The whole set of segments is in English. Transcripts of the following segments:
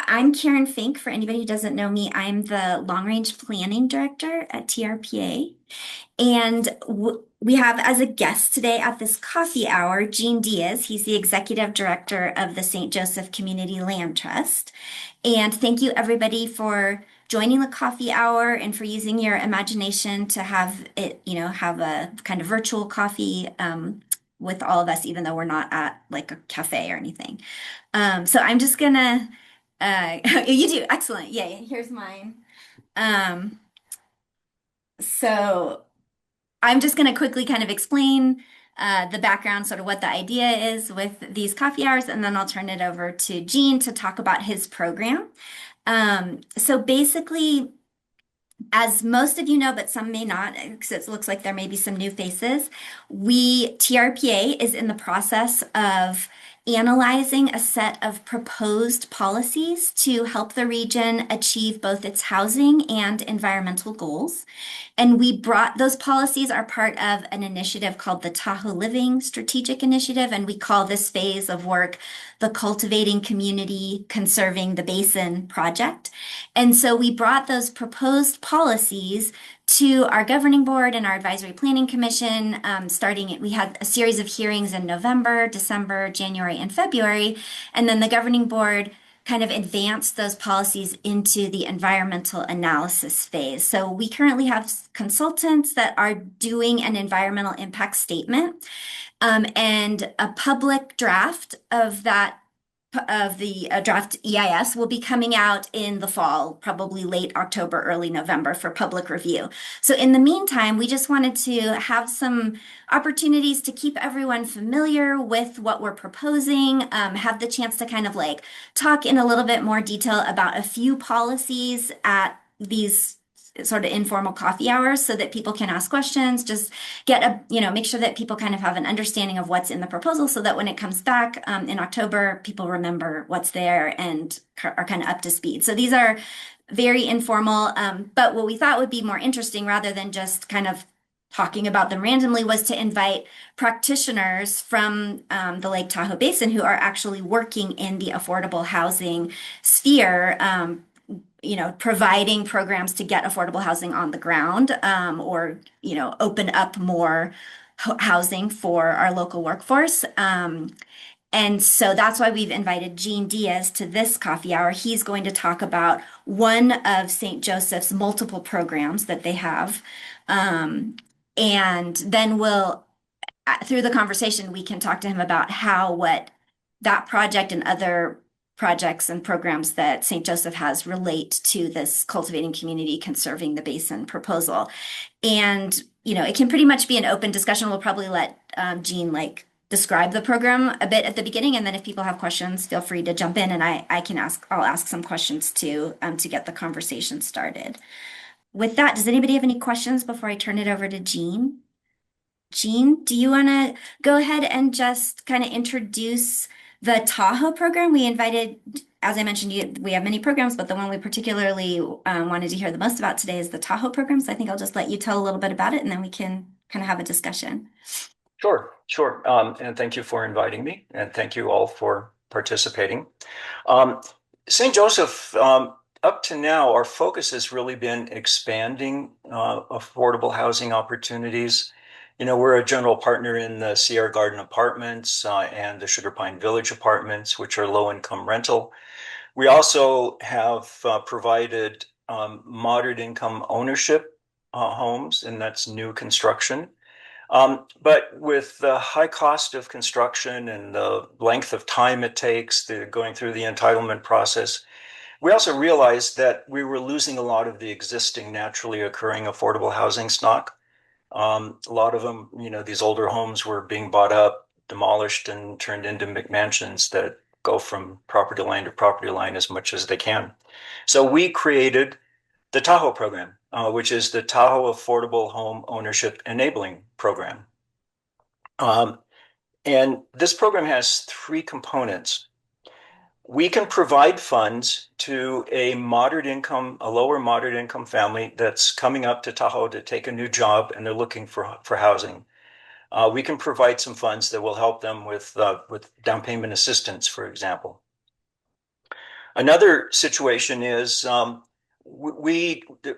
I'm Karen Fink. For anybody who doesn't know me, I'm the Long Range Planning Director at TRPA. And we have as a guest today at this coffee hour, Jean Diaz. He's the Executive Director of the St. Joseph Community Land Trust. And thank you, everybody, for joining the coffee hour and for using your imagination to have it, have a kind of virtual coffee with all of us, even though we're not at like a cafe or anything. So I'm just gonna, you do, excellent. Yay, here's mine. Um, so I'm just gonna quickly kind of explain the background, sort of what the idea is with these coffee hours, and then I'll turn it over to Gene to talk about his program. So basically, as most of you know, but some may not, because it looks like there may be some new faces, TRPA is in the process of analyzing a set of proposed policies to help the region achieve both its housing and environmental goals. And those policies are part of an initiative called the Tahoe Living Strategic Initiative. And we call this phase of work the Cultivating Community, Conserving the Basin project. And so we brought those proposed policies to our governing board and our advisory planning commission. We had a series of hearings in November, December, January, and February. And then the governing board kind of advanced those policies into the environmental analysis phase. So we currently have consultants that are doing an environmental impact statement, and a public draft of the draft EIS will be coming out in the fall, probably late October, early November for public review. So in the meantime, we just wanted to have some opportunities to keep everyone familiar with what we're proposing, have the chance to kind of like talk in a little bit more detail about a few policies at these sort of informal coffee hours so that people can ask questions, just make sure that people kind of have an understanding of what's in the proposal so that when it comes back in October, people remember what's there and are kind of up to speed. So these are very informal, but what we thought would be more interesting rather than just kind of talking about them randomly was to invite practitioners from the Lake Tahoe Basin who are actually working in the affordable housing sphere, providing programs to get affordable housing on the ground, or, open up more housing for our local workforce. And so that's why we've invited Jean Diaz to this coffee hour. He's going to talk about one of St. Joseph's multiple programs that they have. And then through the conversation, we can talk to him about what that project and other projects and programs that St. Joseph has relate to this Cultivating Community, Conserving the Basin proposal. And, it can pretty much be an open discussion. We'll probably let Jean describe the program a bit at the beginning, and then if people have questions, feel free to jump in and I'll ask some questions too, to get the conversation started. With that, does anybody have any questions before I turn it over to Jean? Jean, do you want to go ahead and just kind of introduce the Tahoe program? We invited, as I mentioned, we have many programs, but the one we particularly wanted to hear the most about today is the Tahoe program. So I think I'll just let you tell a little bit about it and then we can kind of have a discussion. Sure. And thank you for inviting me, and thank you all for participating. St. Joseph, up to now, our focus has really been expanding affordable housing opportunities. We're a general partner in the Sierra Garden Apartments and the Sugar Pine Village Apartments, which are low-income rental. We also have provided moderate income ownership homes, and that's new construction. But with the high cost of construction and the length of time it takes going through the entitlement process, we also realized that we were losing a lot of the existing naturally occurring affordable housing stock. A lot of them, these older homes were being bought up, demolished, and turned into McMansions that go from property line to property line as much as they can. So we created the Tahoe program, which is the Tahoe Affordable Home Ownership Enabling Program. And this program has three components. We can provide funds to a lower moderate income family that's coming up to Tahoe to take a new job and they're looking for housing. We can provide some funds that will help them with down payment assistance, for example. Another situation is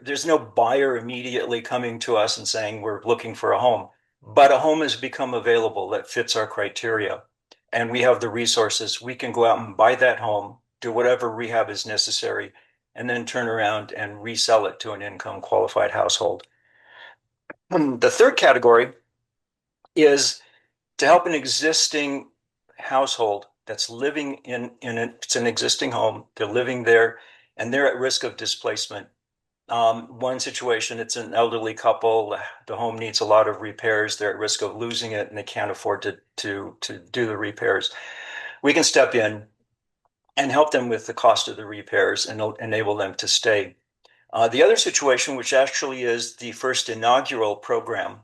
there's no buyer immediately coming to us and saying we're looking for a home, but a home has become available that fits our criteria, and we have the resources. We can go out and buy that home, do whatever rehab is necessary, and then turn around and resell it to an income qualified household. The third category is to help an existing household that's living it's an existing home. They're living there and they're at risk of displacement. One situation, it's an elderly couple. The home needs a lot of repairs. They're at risk of losing it and they can't afford to do the repairs. We can step in and help them with the cost of the repairs and enable them to stay. The other situation, which actually is the first inaugural program,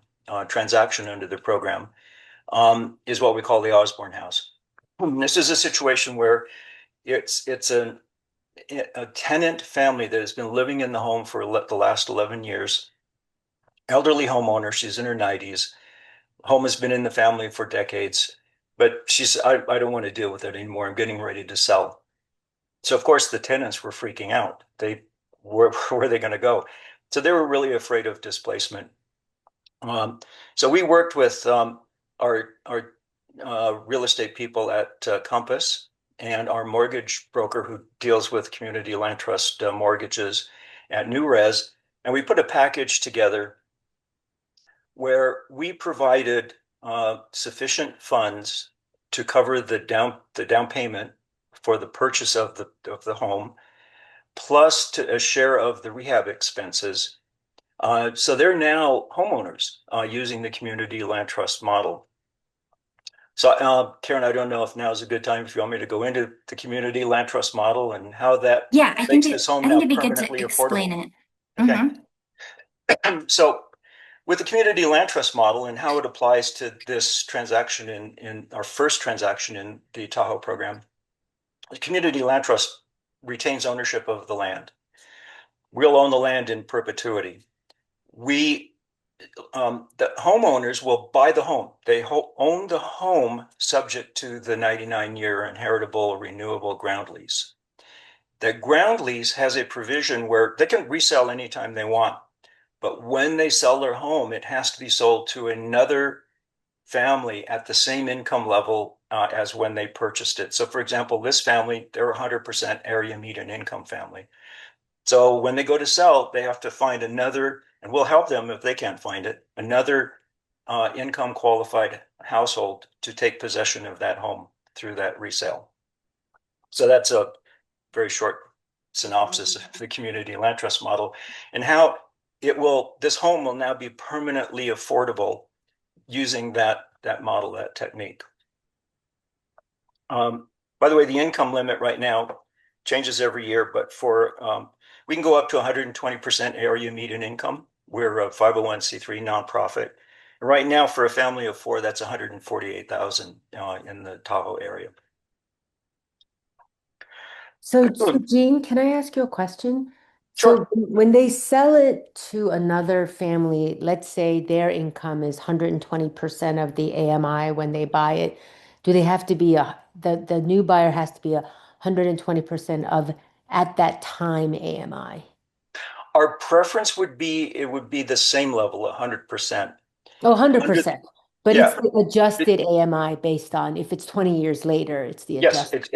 transaction under the program, is what we call the Osborne House. This is a situation where it's a tenant family that has been living in the home for the last 11 years. Elderly homeowner, she's in her 90s. Home has been in the family for decades, but I don't want to deal with it anymore. I'm getting ready to sell. So of course the tenants were freaking out. Where are they going to go? So they were really afraid of displacement. So we worked with our real estate people at Compass and our mortgage broker who deals with community land trust mortgages at New Res, and we put a package together where we provided sufficient funds to cover the down payment for the purchase of the home, plus a share of the rehab expenses. So they're now homeowners using the community land trust model. So, Karen, I don't know if now is a good time if you want me to go into the community land trust model and how that Yeah, makes this home I now think it'd be good permanently to explain affordable. it. Okay. Hmm. So, with the community land trust model and how it applies to this transaction in our first transaction in the Tahoe program, the community land trust retains ownership of the land. We'll own the land in perpetuity. We The homeowners will buy the home. They own the home subject to the 99-year inheritable renewable ground lease. That ground lease has a provision where they can resell anytime they want, but when they sell their home, it has to be sold to another family at the same income level as when they purchased it. So, for example, this family, they're 100% area median income family. So when they go to sell, they have to find another, and we'll help them if they can't find it, another income qualified household to take possession of that home through that resale. So that's a very short synopsis of the community land trust model and how this home will now be permanently affordable using that model, that technique. By the way, the income limit right now changes every year, but we can go up to 120% area median income. We're a 501c3 nonprofit. Right now, for a family of four, that's 148,000 in the Tahoe area. So Jean, can I ask you a question? So Sure. when they sell it to another family, let's say their income is 120% of the AMI when they buy it, do they have to be the new buyer has to be 120% of at that time AMI? Our preference would be it would be the same level, 100%. Oh, Under, 100%. But it's yeah, the adjusted AMI based on if it's 20 years later, it's the yes, adjusted.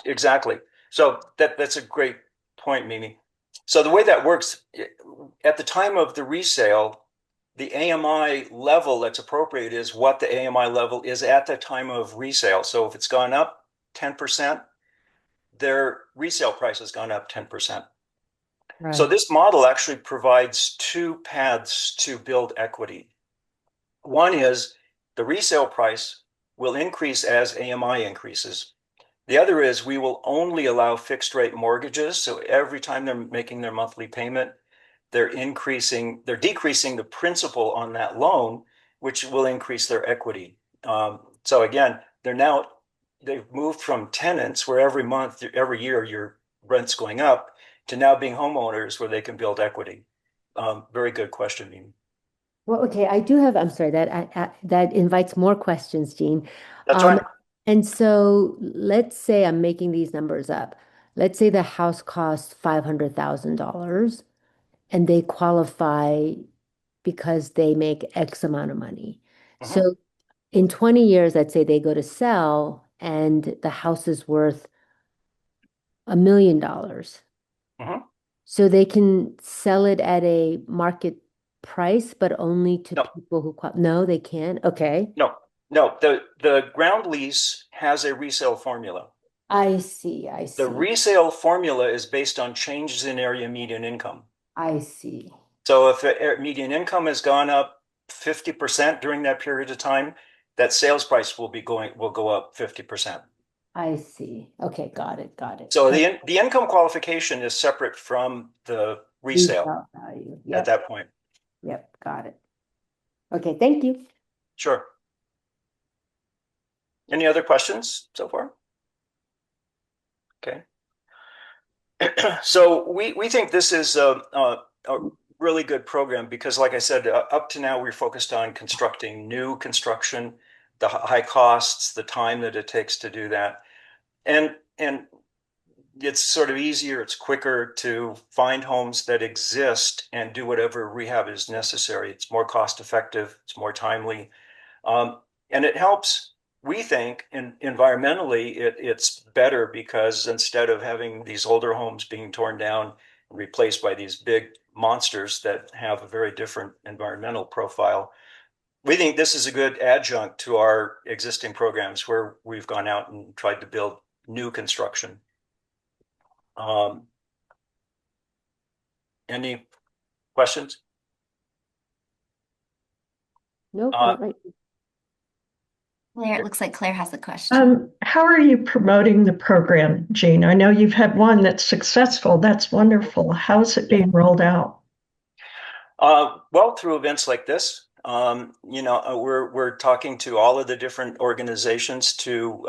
exactly. So that's a great point, Mimi. So the way that works, at the time of the resale, the AMI level that's appropriate is what the AMI level is at the time of resale. So if it's gone up 10%, their resale price has gone up 10%. So Right. this model actually provides two paths to build equity. One is the resale price will increase as AMI increases. The other is we will only allow fixed rate mortgages. So every time they're making their monthly payment, they're decreasing the principal on that loan, which will increase their equity. So again, they've moved from tenants where every month, every year your rent's going up to now being homeowners where they can build equity. Very good question, Mimi. Well, okay, I'm sorry, that invites more questions, Jean. That's Um, right. and so let's say I'm making these numbers up. let's say the house costs $500,000 and they qualify because they make X amount of money. Mhm, So in 20 years, let's say they go to sell and the house is worth $1 million. mhm. So they can sell it at a market price, but only to No, people who no, they can't. Okay. no, no. The ground lease has a resale formula. I see. I The see. resale formula is based on changes in area median income. I see. So if the median income has gone up 50% during that period of time, that sales price will go up 50%. I see. Okay, got it. Got it. So Okay. the income qualification is separate from the resale Resale value. at Yep. that point. Yep. Got it. Okay. Thank you. Sure. Any other questions so far? Okay. So we think this is a really good program because, like I said, up to now we're focused on constructing new construction, the high costs, the time that it takes to do that, and it's sort of easier, it's quicker to find homes that exist and do whatever rehab is necessary. It's more cost effective, it's more timely, um, and it helps, we think, environmentally, it's better because instead of having these older homes being torn down and replaced by these big monsters that have a very different environmental profile, we think this is a good adjunct to our existing programs where we've gone out and tried to build new construction. Um, any questions? Nope, Uh, not right. Claire, it looks like Claire has a question. How are you promoting the program, Jean? I know you've had one that's successful. That's wonderful. How's it being rolled out? Well, through events like this, we're talking to all of the different organizations to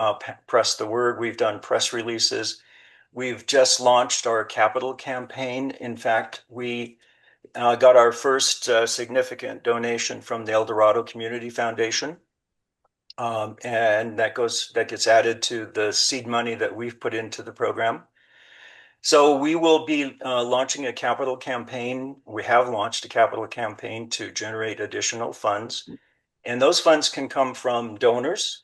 press the word. We've done press releases. We've just launched our capital campaign. In fact, we got our first significant donation from the El Dorado Community Foundation, and that gets added to the seed money that we've put into the program. So we will be launching a capital campaign. We have launched a capital campaign to generate additional funds. And those funds can come from donors,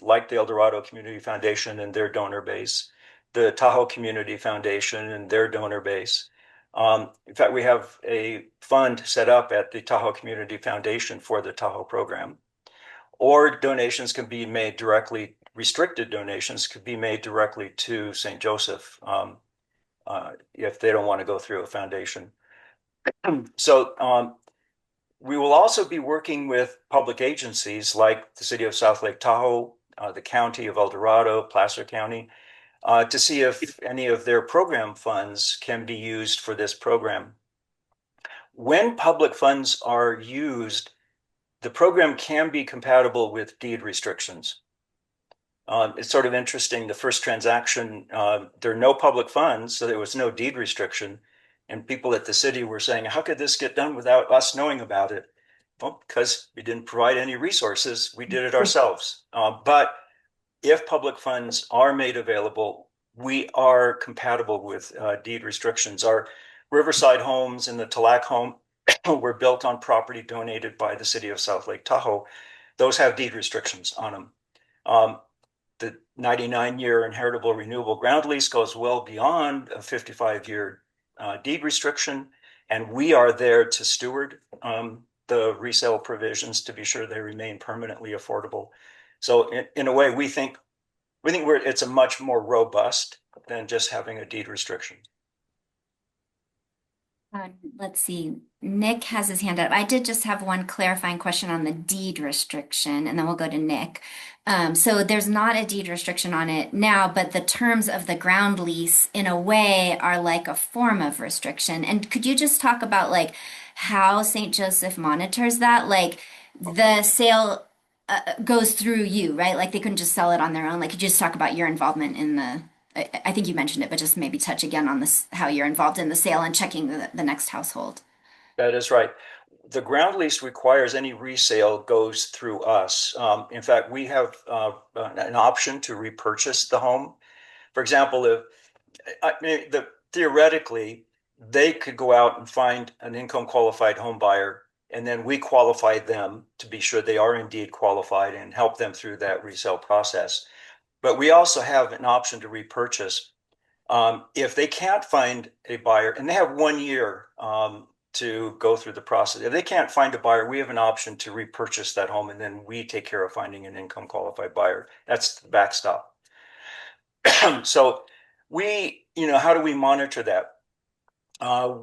like the El Dorado Community Foundation and their donor base, the Tahoe Community Foundation and their donor base. In fact, we have a fund set up at the Tahoe Community Foundation for the Tahoe program. Or donations can be made directly, restricted donations could be made directly to St. Joseph. If they don't want to go through a foundation. So we will also be working with public agencies like the City of South Lake Tahoe, the County of El Dorado, Placer County, to see if any of their program funds can be used for this program. When public funds are used, the program can be compatible with deed restrictions. It's sort of interesting. The first transaction, there are no public funds, so there was no deed restriction. And people at the city were saying, how could this get done without us knowing about it? Well, because we didn't provide any resources, we did it ourselves. But if public funds are made available, we are compatible with deed restrictions. Our Riverside homes and the Talac home were built on property donated by the city of South Lake Tahoe. Those have deed restrictions on them. The 99-year inheritable renewable ground lease goes well beyond a 55-year deed restriction, and we are there to steward the resale provisions to be sure they remain permanently affordable. So in a way, we think it's a much more robust than just having a deed restriction. Let's see. Nick has his hand up. I did just have one clarifying question on the deed restriction, and then we'll go to Nick. So there's not a deed restriction on it now, but the terms of the ground lease, in a way, are like a form of restriction. And could you just talk about like how St. Joseph monitors that? Like the sale goes through you, right? Like they couldn't just sell it on their own. Like could you just talk about your involvement in the I think you mentioned it, but just maybe touch again on this, how you're involved in the sale and checking the next household. That is right. The ground lease requires any resale goes through us. In fact, we have an option to repurchase the home. For example, I mean, theoretically, they could go out and find an income qualified home buyer, and then we qualify them to be sure they are indeed qualified and help them through that resale process. But we also have an option to repurchase. If they can't find a buyer, and they have 1 year to go through the process, if they can't find a buyer, we have an option to repurchase that home, and then we take care of finding an income qualified buyer. That's the backstop. So how do we monitor that?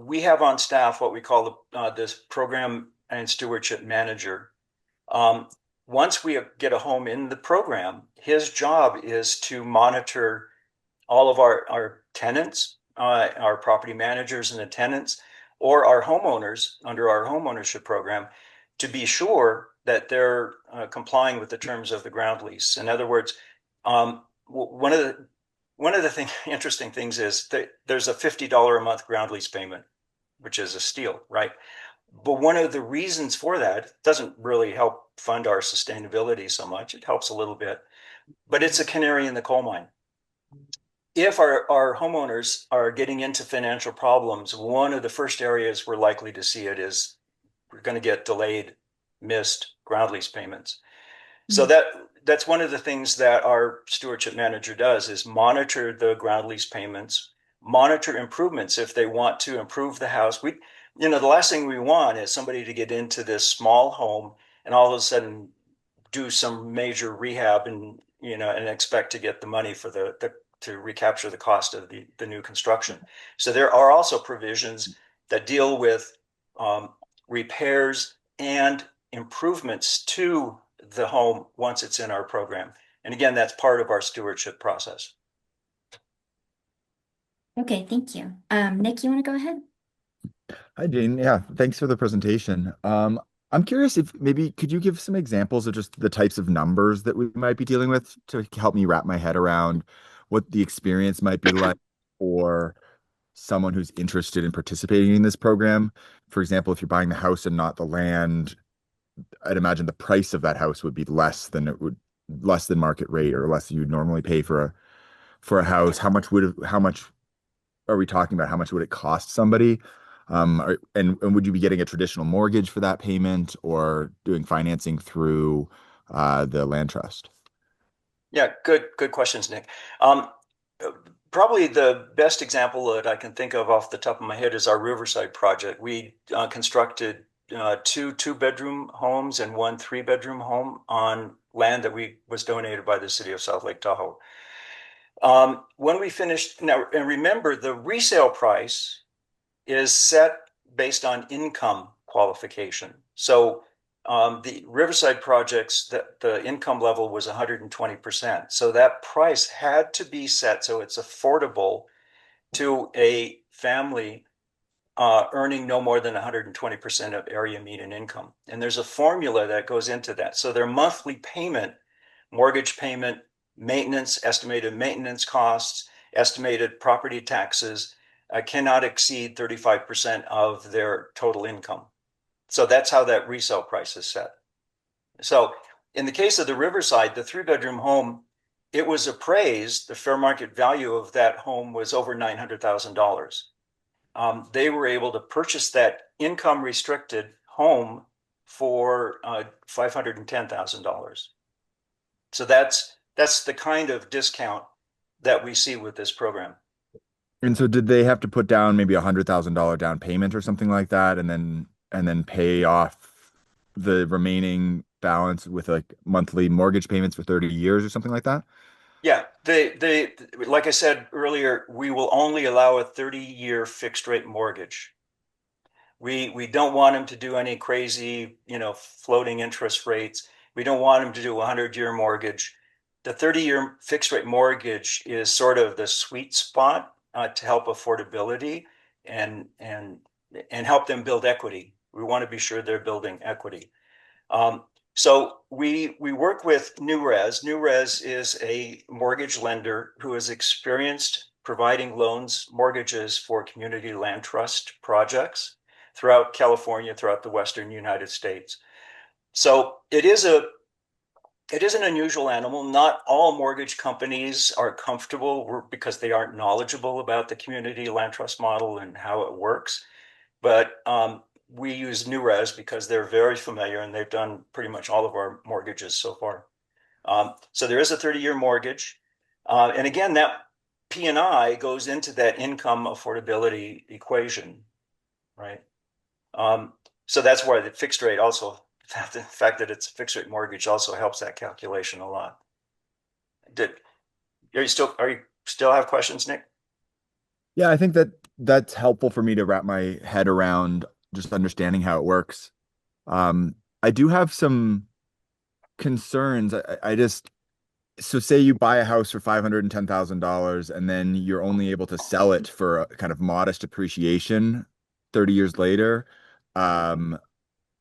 We have on staff what we call this program and stewardship manager. Um, Once we get a home in the program, his job is to monitor all of our tenants, our property managers and the tenants, or our homeowners under our homeownership program, to be sure that they're complying with the terms of the ground lease. In other words, one of the interesting things is that there's a $50 a month ground lease payment, which is a steal, right? But one of the reasons for that doesn't really help fund our sustainability so much. It helps a little bit, but it's a canary in the coal mine. If our homeowners are getting into financial problems, one of the first areas we're likely to see it is we're going to get delayed, missed ground lease payments. So that's one of the things that our stewardship manager does is monitor the ground lease payments, monitor improvements if they want to improve the house. The last thing we want is somebody to get into this small home and all of a sudden do some major rehab and expect to get the money for to recapture the cost of the new construction. So there are also provisions that deal with repairs and improvements to the home once it's in our program. And again, that's part of our stewardship process. Okay, thank you. Nick, you want to go ahead? Hi, Jane. Yeah, thanks for the presentation. I'm curious if maybe could you give some examples of just the types of numbers that we might be dealing with to help me wrap my head around what the experience might be like for someone who's interested in participating in this program? For example, if you're buying the house and not the land, I'd imagine the price of that house would be less than market rate or less than you'd normally pay for a house. How much are we talking about? How much would it cost somebody? And would you be getting a traditional mortgage for that payment or doing financing through the land trust? Yeah, good questions, Nick. Probably the best example that I can think of off the top of my head is our Riverside project. We constructed two two-bedroom homes and one three-bedroom home on land that was donated by the city of South Lake Tahoe. When we finished, now, and remember, the resale price is set based on income qualification. So the Riverside projects, the income level was 120%. So that price had to be set so it's affordable to a family earning no more than 120% of area median income. And there's a formula that goes into that. So their monthly payment, mortgage payment, maintenance, estimated maintenance costs, estimated property taxes cannot exceed 35% of their total income. So that's how that resale price is set. So in the case of the Riverside, the three-bedroom home, it was appraised, the fair market value of that home was over $900,000. They were able to purchase that income restricted home for $510,000. So that's the kind of discount that we see with this program. And so did they have to put down maybe $100,000 down payment or something like that and then pay off the remaining balance with like monthly mortgage payments for 30 years or something like that? Yeah, they like I said earlier, we will only allow a 30-year fixed rate mortgage. We don't want them to do any crazy, floating interest rates. We don't want them to do a 100-year mortgage. The 30-year fixed rate mortgage is sort of the sweet spot to help affordability and help them build equity. We want to be sure they're building equity. So we work with NewRez. NewRez is a mortgage lender who is experienced providing loans, mortgages for community land trust projects throughout California, throughout the Western United States. So it is It is an unusual animal. Not all mortgage companies are comfortable because they aren't knowledgeable about the community land trust model and how it works. But we use NewRez because they're very familiar and they've done pretty much all of our mortgages so far. So there is a 30-year mortgage. And again, that P&I goes into that income affordability equation, right? So that's why the fixed rate also, the fact that it's a fixed rate mortgage also helps that calculation a lot. Are you still have questions, Nick? Yeah, I think that that's helpful for me to wrap my head around just understanding how it works. I do have some concerns. I just so say you buy a house for $510,000 and then you're only able to sell it for a kind of modest appreciation 30 years later. Um,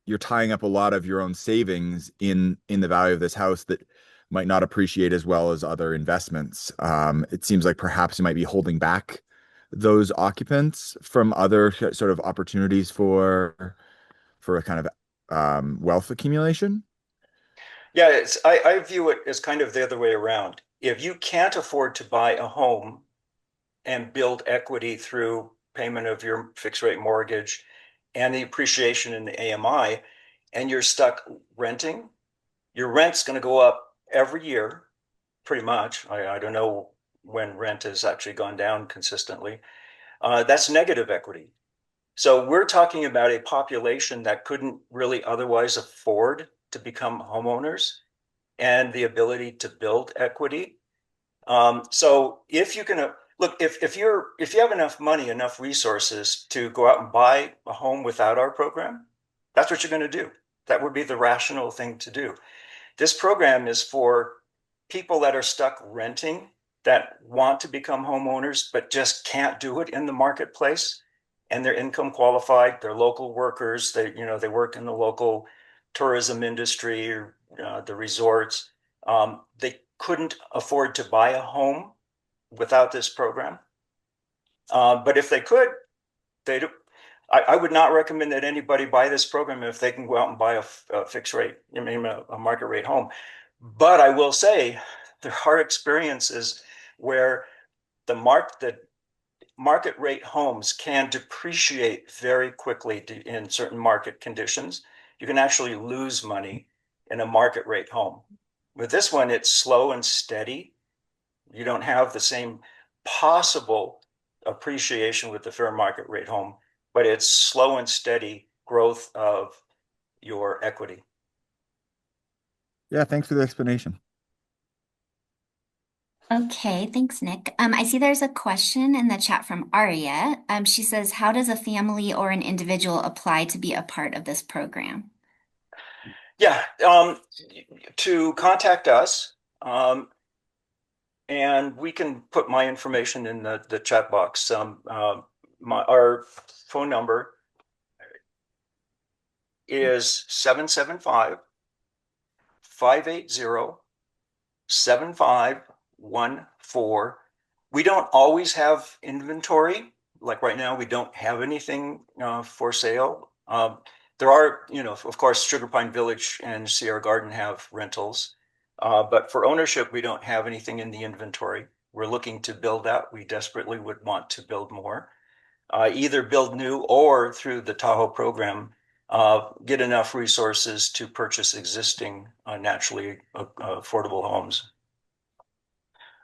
you're tying up a lot of your own savings in the value of this house that might not appreciate as well as other investments. It seems like perhaps you might be holding back those occupants from other sort of opportunities for a kind of wealth accumulation. Yeah, I view it as kind of the other way around. If you can't afford to buy a home and build equity through payment of your fixed rate mortgage and the appreciation in the AMI, and you're stuck renting, your rent's going to go up every year, pretty much. I don't know when rent has actually gone down consistently. That's negative equity. So we're talking about a population that couldn't really otherwise afford to become homeowners and the ability to build equity. So if you can look, if you have enough money, enough resources to go out and buy a home without our program, that's what you're going to do. That would be the rational thing to do. This program is for people that are stuck renting that want to become homeowners but just can't do it in the marketplace, and they're income qualified, they're local workers, they work in the local tourism industry or the resorts. They couldn't afford to buy a home without this program. But if they could, they do. I would not recommend that anybody buy this program if they can go out and buy a fixed rate, I mean, a market rate home. But I will say there are experiences where the market rate homes can depreciate very quickly in certain market conditions. You can actually lose money in a market rate home. With this one, it's slow and steady. You don't have the same possible appreciation with the fair market rate home, but it's slow and steady growth of your equity. Yeah, thanks for the explanation. Okay, thanks, Nick. I see there's a question in the chat from Aria. She says, how does a family or an individual apply to be a part of this program? Yeah, to contact us, and we can put my information in the chat box. Our phone number is 775-580-7514. We don't always have inventory. Like right now, we don't have anything for sale. There are, of course, Sugar Pine Village and Sierra Garden have rentals. But for ownership, we don't have anything in the inventory. We're looking to build out. We desperately would want to build more. Either build new or through the Tahoe program, get enough resources to purchase existing naturally affordable homes.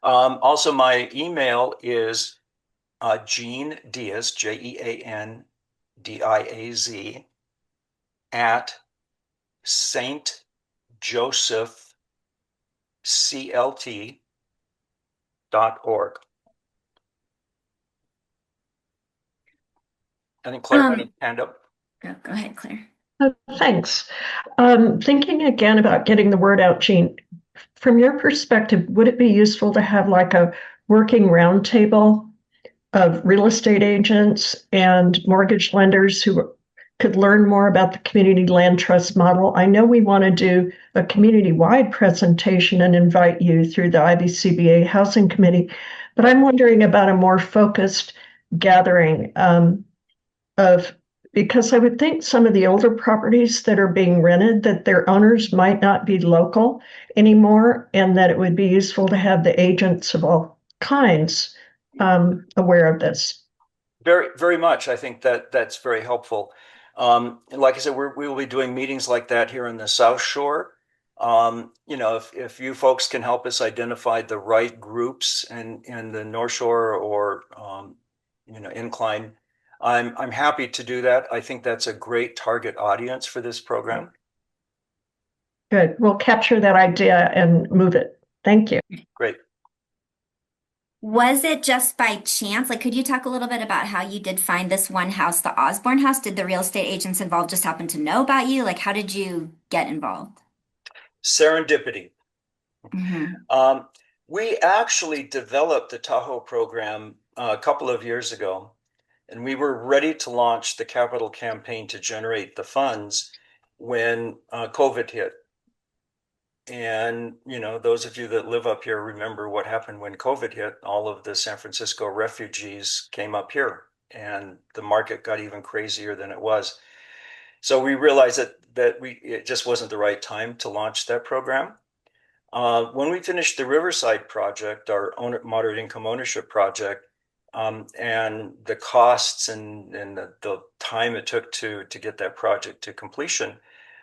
Also, my email is Jean Diaz, JeanDiaz, at St. Joseph CLT.org. I think Claire had a hand up. Go ahead, Claire. Thanks. Thinking again about getting the word out, Jean, from your perspective, would it be useful to have like a working roundtable of real estate agents and mortgage lenders who could learn more about the community land trust model? I know we want to do a community-wide presentation and invite you through the IBCBA Housing Committee, but I'm wondering about a more focused gathering of because I would think some of the older properties that are being rented, that their owners might not be local anymore, and that it would be useful to have the agents of all kinds aware of this. Very, very much. I think that that's very helpful. And like I said, we will be doing meetings like that here in the South Shore. If you folks can help us identify the right groups in the North Shore or incline, I'm happy to do that. I think that's a great target audience for this program. Good. We'll capture that idea and move it. Thank you. Great. Was it just by chance? Like, could you talk a little bit about how you did find this one house, the Osborne house? Did the real estate agents involved just happen to know about you? Like, how did you get involved? Serendipity. Hmm. We actually developed the Tahoe program a couple of years ago, and we were ready to launch the capital campaign to generate the funds when COVID hit. And, those of you that live up here remember what happened when COVID hit. All of the San Francisco refugees came up here, and the market got even crazier than it was. So we realized that it just wasn't the right time to launch that program. When we finished the Riverside project, our moderate income ownership project, and the costs and the time it took to get that project to completion,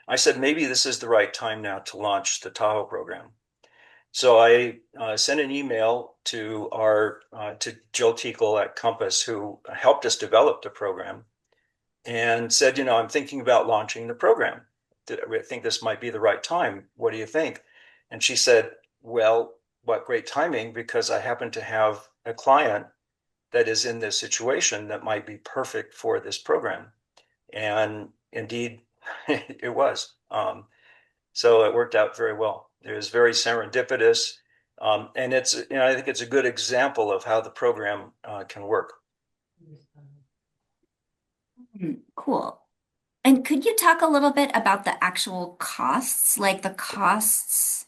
I said, maybe this is the right time now to launch the Tahoe program. So I sent an email to Jill Teakle at Compass, who helped us develop the program, and said, I'm thinking about launching the program. I think this might be the right time. What do you think? And she said, well, what great timing, because I happen to have a client that is in this situation that might be perfect for this program. And indeed, it was. So it worked out very well. It was very serendipitous. And I think it's a good example of how the program can work. Cool. And could you talk a little bit about the actual costs, like the costs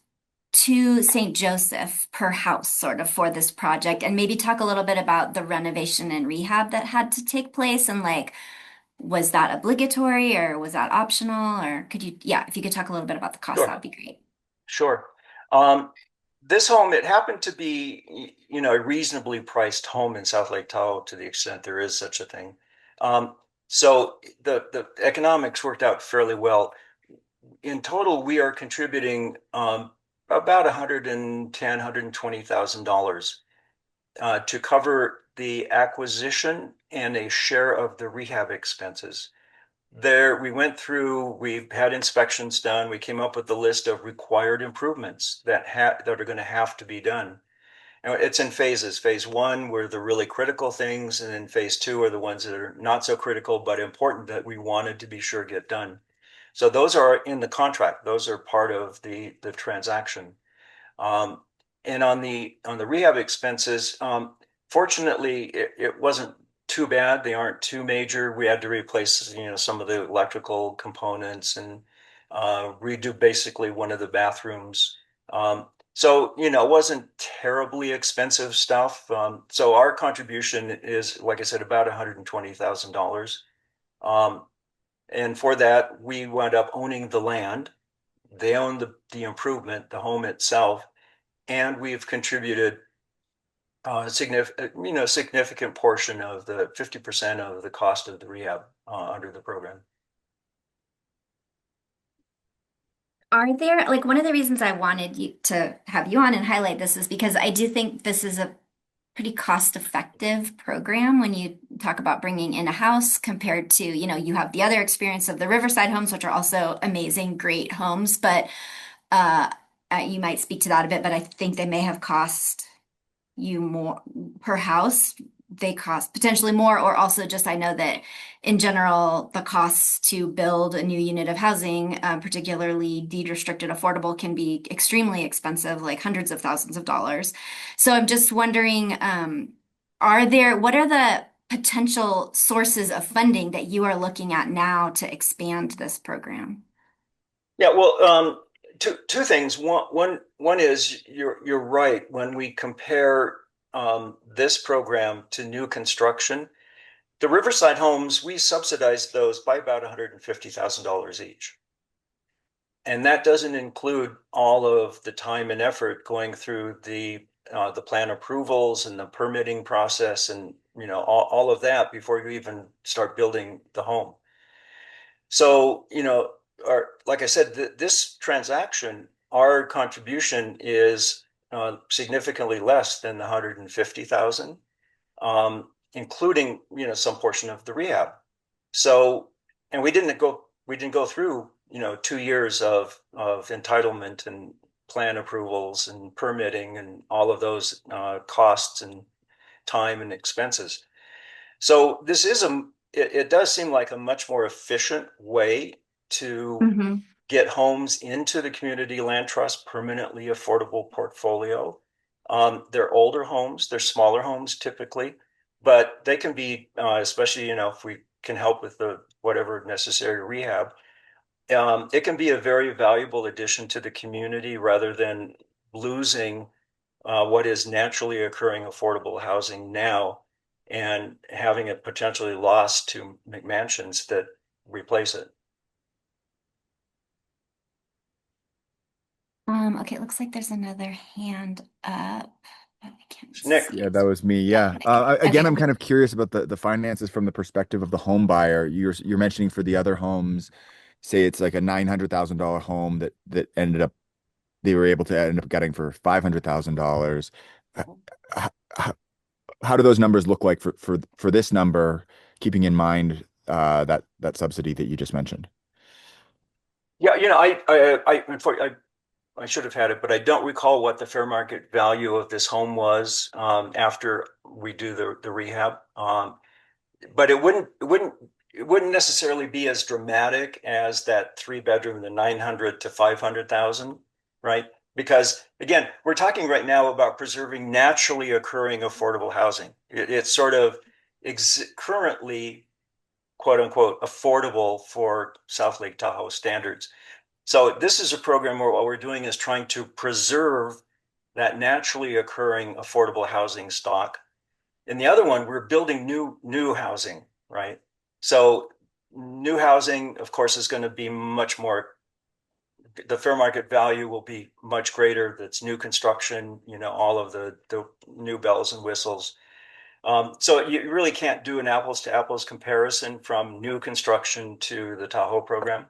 to St. Joseph per house, sort of, for this project, and maybe talk a little bit about the renovation and rehab that had to take place, and like, was that obligatory or was that optional? Or if you could talk a little bit about the cost, Sure. that would be great. Sure. This home, it happened to be, a reasonably priced home in South Lake Tahoe, to the extent there is such a thing. So the economics worked out fairly well. In total, we are contributing about $110,000, $120,000 to cover the acquisition and a share of the rehab expenses. We've had inspections done. We came up with the list of required improvements that are going to have to be done. And it's in phases. Phase one were the really critical things, and then phase two are the ones that are not so critical but important that we wanted to be sure get done. So those are in the contract. Those are part of the transaction. And on the rehab expenses, fortunately, it wasn't too bad. They aren't too major. We had to replace, some of the electrical components and redo basically one of the bathrooms. So, it wasn't terribly expensive stuff. So our contribution is, like I said, about $120,000. And for that, we wound up owning the land. They own the improvement, the home itself, and we've contributed a significant portion of the 50% of the cost of the rehab under the program. Are there, like, one of the reasons I wanted you to have you on and highlight this is because I do think this is a pretty cost-effective program when you talk about bringing in a house compared to, you have the other experience of the Riverside homes, which are also amazing, great homes, but uh, you might speak to that a bit, but I think they may have cost you more per house. They cost potentially more, or also just I know that in general, the costs to build a new unit of housing, particularly deed restricted affordable, can be extremely expensive, like hundreds of thousands of dollars. So I'm just wondering, what are the potential sources of funding that you are looking at now to expand this program? Yeah, well, two things. One is you're right. When we compare this program to new construction, The Riverside homes, we subsidized those by about $150,000 each. And that doesn't include all of the time and effort going through the plan approvals and the permitting process and all of that before you even start building the home. So, like I said, this transaction, our contribution is significantly less than the 150,000, including some portion of the rehab. So, and we didn't go through 2 years of entitlement and plan approvals and permitting and all of those costs and time and expenses. So it does seem like a much more efficient way to Mm-hmm. get homes into the community land trust permanently affordable portfolio. They're older homes, they're smaller homes typically, but they can be, especially, if we can help with the whatever necessary rehab, it can be a very valuable addition to the community rather than losing what is naturally occurring affordable housing now and having it potentially lost to McMansions that replace it. Okay, it looks like there's another hand up. I can't Nick. see Yeah, it. that was me. Yeah, Yeah. Nick. Again, Okay. I'm kind of curious about the finances from the perspective of the home buyer. You're mentioning for the other homes, say it's like a $900,000 home that ended up they were able to end up getting for $500,000. How, how do those numbers look like for this number, keeping in mind that subsidy that you just mentioned? Yeah, I should have had it, but I don't recall what the fair market value of this home was after we do the rehab. But it wouldn't necessarily be as dramatic as that 3 bedroom, the 900 to 500,000, right? Because again, we're talking right now about preserving naturally occurring affordable housing. It's sort of currently, quote unquote, affordable for South Lake Tahoe standards. So this is a program where what we're doing is trying to preserve that naturally occurring affordable housing stock. In the other one, we're building new housing, right? So new housing, of course, is going to be much more, the fair market value will be much greater. That's new construction, all of the new bells and whistles. So you really can't do an apples to apples comparison from new construction to the Tahoe program.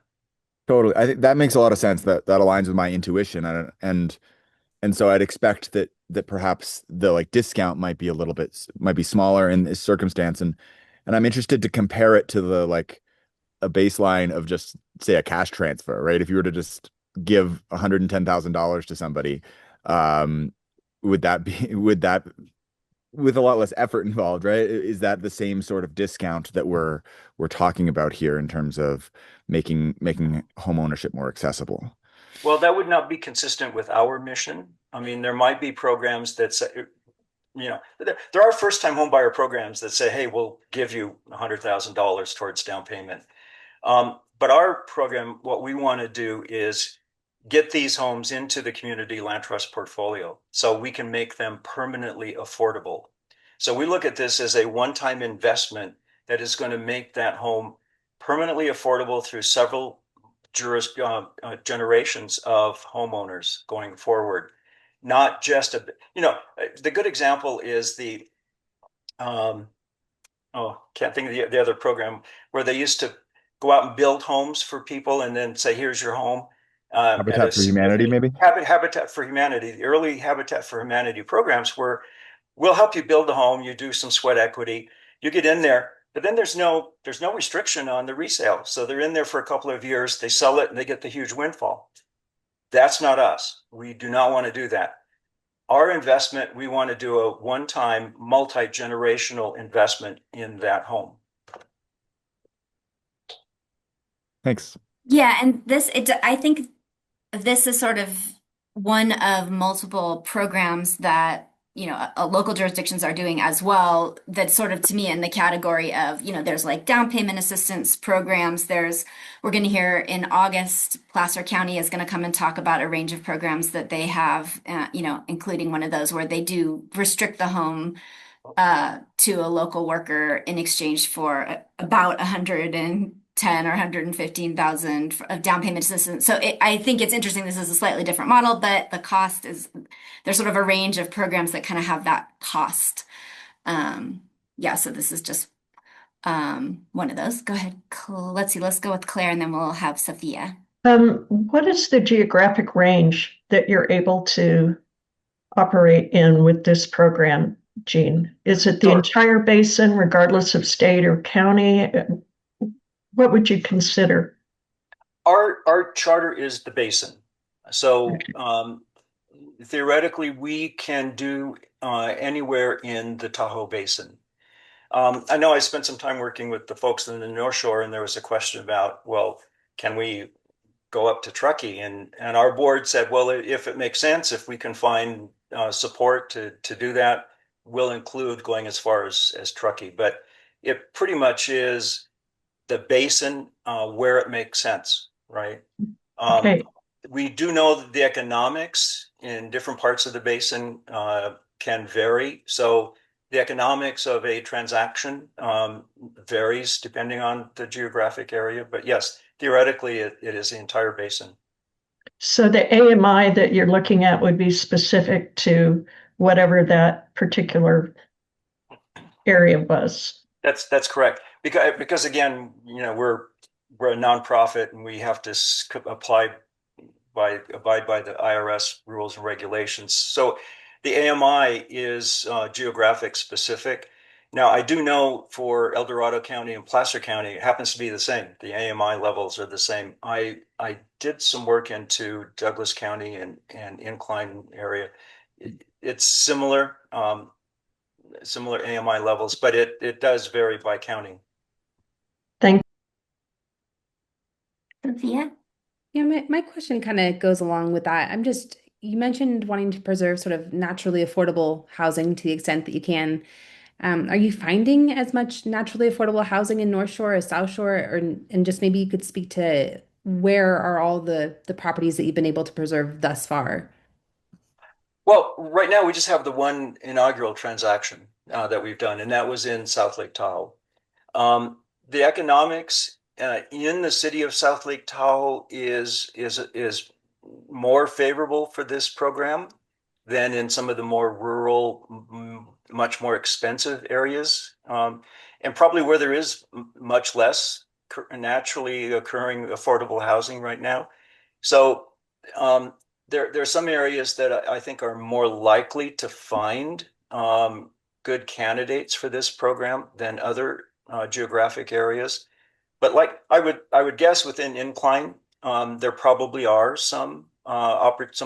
Totally. I think that makes a lot of sense. That aligns with my intuition. And so I'd expect that perhaps the like discount might be smaller in this circumstance. And I'm interested to compare it to the like a baseline of just say a cash transfer, right? If you were to just give $110,000 to somebody, um, would that with a lot less effort involved, right? Is that the same sort of discount that we're talking about here in terms of making home ownership more accessible? Well, that would not be consistent with our mission. I mean, there might be programs that say, there are first-time homebuyer programs that say, "Hey, we'll give you $100,000 towards down payment." But our program, what we want to do is get these homes into the community land trust portfolio so we can make them permanently affordable. So we look at this as a one-time investment that is going to make that home permanently affordable through several generations of homeowners going forward. Not just the good example is um, can't think of the other program where they used to go out and build homes for people and then say, here's your home at a Habitat for Humanity, maybe? Habitat for Humanity. The early Habitat for Humanity programs were, we'll help you build a home. You do some sweat equity, you get in there, but then there's no restriction on the resale. So they're in there for a couple of years, they sell it and they get the huge windfall. That's not us. We do not want to do that. Our investment, we want to do a one-time multi-generational investment in that home. Thanks. Yeah, and I think this is sort of one of multiple programs that, local jurisdictions are doing as well. That's sort of to me in the category of, there's like down payment assistance programs. We're going to hear in August, Placer County is going to come and talk about a range of programs that they have, including one of those where they do restrict the home to a local worker in exchange for about 110 or 115,000 of down payment assistance. So I think it's interesting. This is a slightly different model, but the cost is there's sort of a range of programs that kind of have that cost. Yeah, so this is just one of those. Go ahead. Let's see. Let's go with Claire, and then we'll have Sophia. What is the geographic range that you're able to operate in with this program, Jean? Is it the Sure. entire basin, regardless of state or county? What would you consider? Our charter is the basin. So theoretically, we can do anywhere in the Tahoe Basin. I know I spent some time working with the folks in the North Shore, and there was a question about, well, can we go up to Truckee? And our board said, well, if it makes sense, if we can find support to do that, we'll include going as far as Truckee. But it pretty much is the basin where it makes sense, right? Um, Okay, we do know that the economics in different parts of the basin can vary. So the economics of a transaction varies depending on the geographic area. But yes, theoretically, it is the entire basin. so the AMI that you're looking at would be specific to whatever that particular area was. That's correct. Because again, we're a nonprofit and we have to abide by the IRS rules and regulations. So the AMI is geographic specific. Now, I do know for El Dorado County and Placer County, it happens to be the same. The AMI levels are the same. I did some work into Douglas County and Incline area. It's similar AMI levels, but it does vary by county. Thank Sophia? Yeah, my question kind of goes along with that. You mentioned wanting to preserve sort of naturally affordable housing to the extent that you can. Are you finding as much naturally affordable housing in North Shore as South Shore? And just maybe you could speak to where are all the properties that you've been able to preserve thus far? Well, right now we just have the one inaugural transaction that we've done, and that was in South Lake Tahoe. The economics in the city of South Lake Tahoe is more favorable for this program than in some of the more rural, much more expensive areas, and probably where there is much less naturally occurring affordable housing right now. So there are some areas that I think are more likely to find good candidates for this program than other geographic areas. But like I would guess within Incline, there probably are some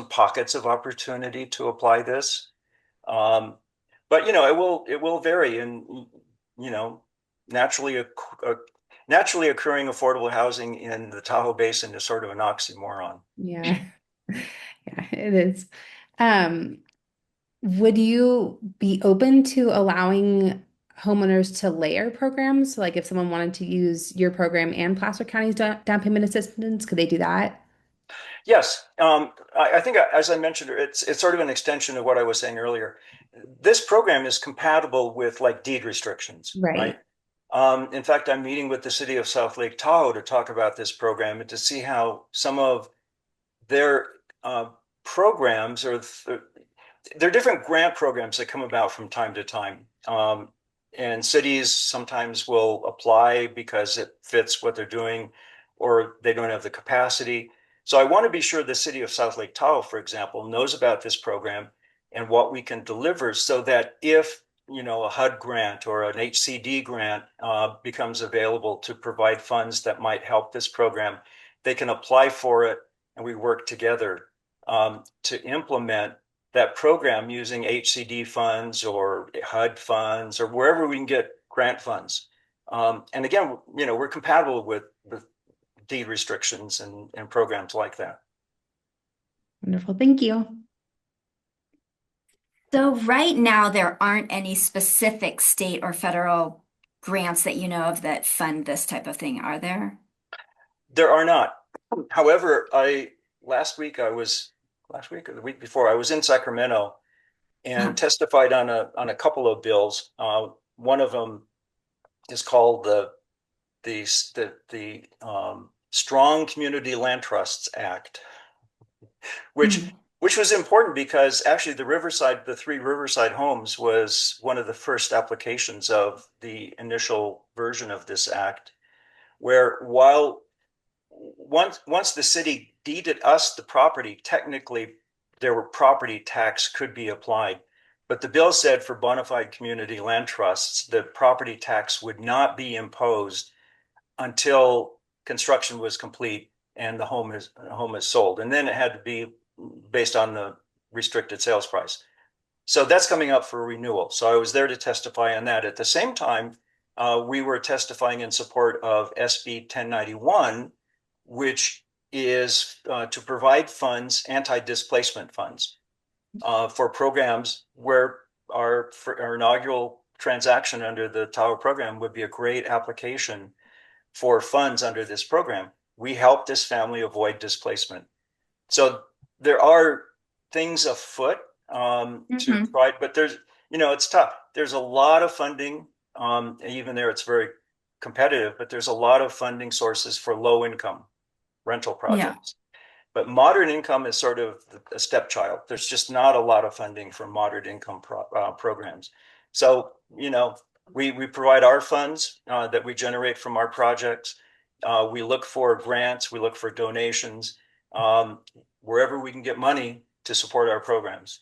pockets of opportunity to apply this. But it will vary, and you know naturally naturally occurring affordable housing in the Tahoe Basin is sort of an oxymoron. Yeah. Yeah, it is. Um, would you be open to allowing homeowners to layer programs? Like if someone wanted to use your program and Placer County's down payment assistance, could they do that? Yes, I think as I mentioned, it's sort of an extension of what I was saying earlier. This program is compatible with like deed restrictions, right? Right. In fact, I'm meeting with the city of South Lake Tahoe to talk about this program and to see how some of their programs or there are different grant programs that come about from time to time. And cities sometimes will apply because it fits what they're doing or they don't have the capacity. So I want to be sure the city of South Lake Tahoe, for example, knows about this program and what we can deliver so that if a HUD grant or an HCD grant becomes available to provide funds that might help this program, they can apply for it and we work together to implement that program using HCD funds or HUD funds or wherever we can get grant funds. And again, we're compatible with deed restrictions and programs like that. Wonderful. Thank you. So right now, there aren't any specific state or federal grants that you know of that fund this type of thing, are there? There are not. However, last week or the week before, I was in Sacramento and testified on a couple of bills. One of them is called the Strong Community Land Trusts Act, which Mhm. which was important because actually the three Riverside homes was one of the first applications of the initial version of this act, where while once the city deeded us the property, technically there were property tax could be applied. But the bill said for bona fide community land trusts, the property tax would not be imposed until construction was complete and the home is sold. And then it had to be based on the restricted sales price. So that's coming up for renewal. So I was there to testify on that. At the same time, we were testifying in support of SB 1091, which is to provide funds, anti-displacement funds, for programs where our inaugural transaction under the Tahoe program would be a great application for funds under this program. We help this family avoid displacement. So there are things afoot to Mhm. try, but it's tough. There's a lot of funding. Even there, it's very competitive, but there's a lot of funding sources for low income rental Yeah. projects. But moderate income is sort of a stepchild. There's just not a lot of funding for moderate income programs. So, we provide our funds that we generate from our projects. We look for grants, we look for donations, um, wherever we can get money to support our programs.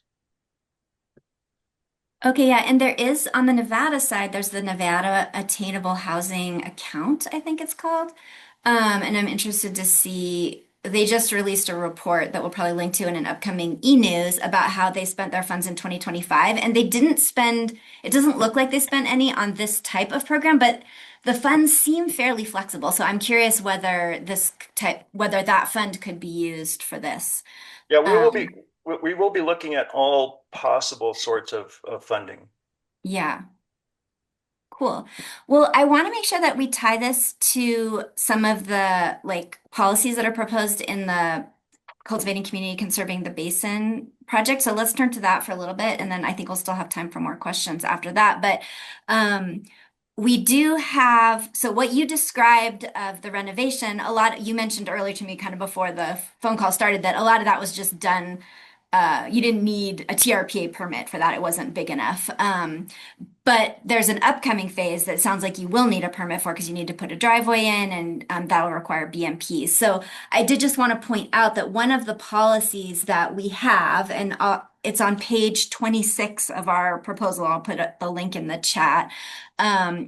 Okay, yeah, and there is on the Nevada side, there's the Nevada Attainable Housing Account, I think it's called. And I'm interested to see, they just released a report that we'll probably link to in an upcoming e-news about how they spent their funds in 2025. And they didn't spend, it doesn't look like they spent any on this type of program, but the funds seem fairly flexible. So I'm curious whether that fund could be used for this. Yeah, Um, we will be looking at all possible sorts of funding. yeah. Cool. Well, I want to make sure that we tie this to some of the like policies that are proposed in the Cultivating Community, Conserving the Basin project. So let's turn to that for a little bit, and then I think we'll still have time for more questions after that. But um, we do have, so what you described of the renovation, you mentioned earlier to me, kind of before the phone call started, that a lot of that was just done. You didn't need a TRPA permit for that. It wasn't big enough. But there's an upcoming phase that sounds like you will need a permit for because you need to put a driveway in and that'll require BMPs. So I did just want to point out that one of the policies that we have, and it's on page 26 of our proposal, I'll put the link in the chat,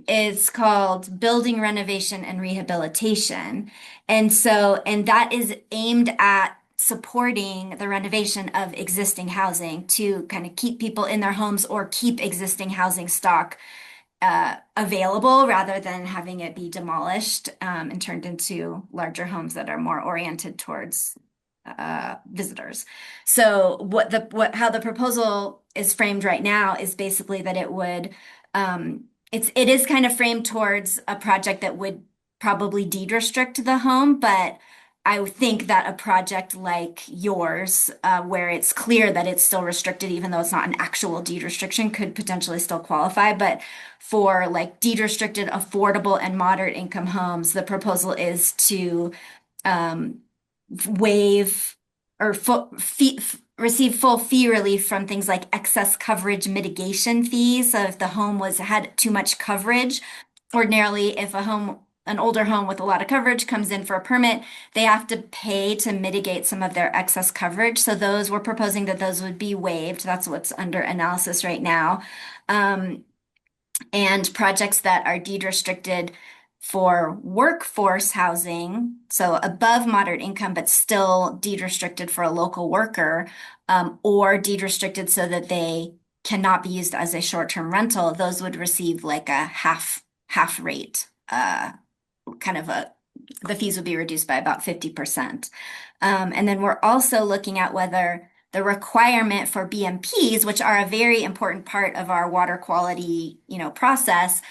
is called Building Renovation and Rehabilitation. And that is aimed at supporting the renovation of existing housing to kind of keep people in their homes or keep existing housing stock available rather than having it be demolished and turned into larger homes that are more oriented towards visitors. So how the proposal is framed right now is basically that it is kind of framed towards a project that would probably deed restrict the home, but I think that a project like yours, where it's clear that it's still restricted, even though it's not an actual deed restriction, could potentially still qualify. But for like deed restricted, affordable, and moderate income homes, the proposal is to um, waive or receive full fee relief from things like excess coverage mitigation fees. So if the home had too much coverage, ordinarily, if an older home with a lot of coverage comes in for a permit, they have to pay to mitigate some of their excess coverage. So we're proposing that those would be waived. That's what's under analysis right now. And projects that are deed restricted for workforce housing, so above moderate income, but still deed restricted for a local worker, or deed restricted so that they cannot be used as a short-term rental, those would receive like a half rate, the fees would be reduced by about 50%. And then we're also looking at whether the requirement for BMPs, which are a very important part of our water quality, process.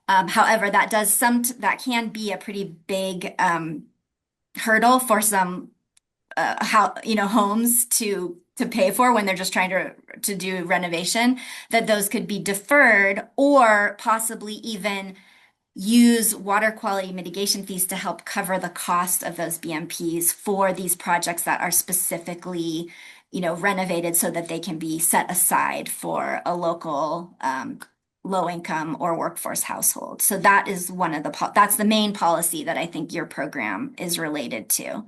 However, that can be a pretty big hurdle for some homes to to pay for when they're just trying to do renovation, that those could be deferred or possibly even use water quality mitigation fees to help cover the cost of those BMPs for these projects that are specifically, renovated so that they can be set aside for a local low income or workforce household. So that is that's the main policy that I think your program is related to.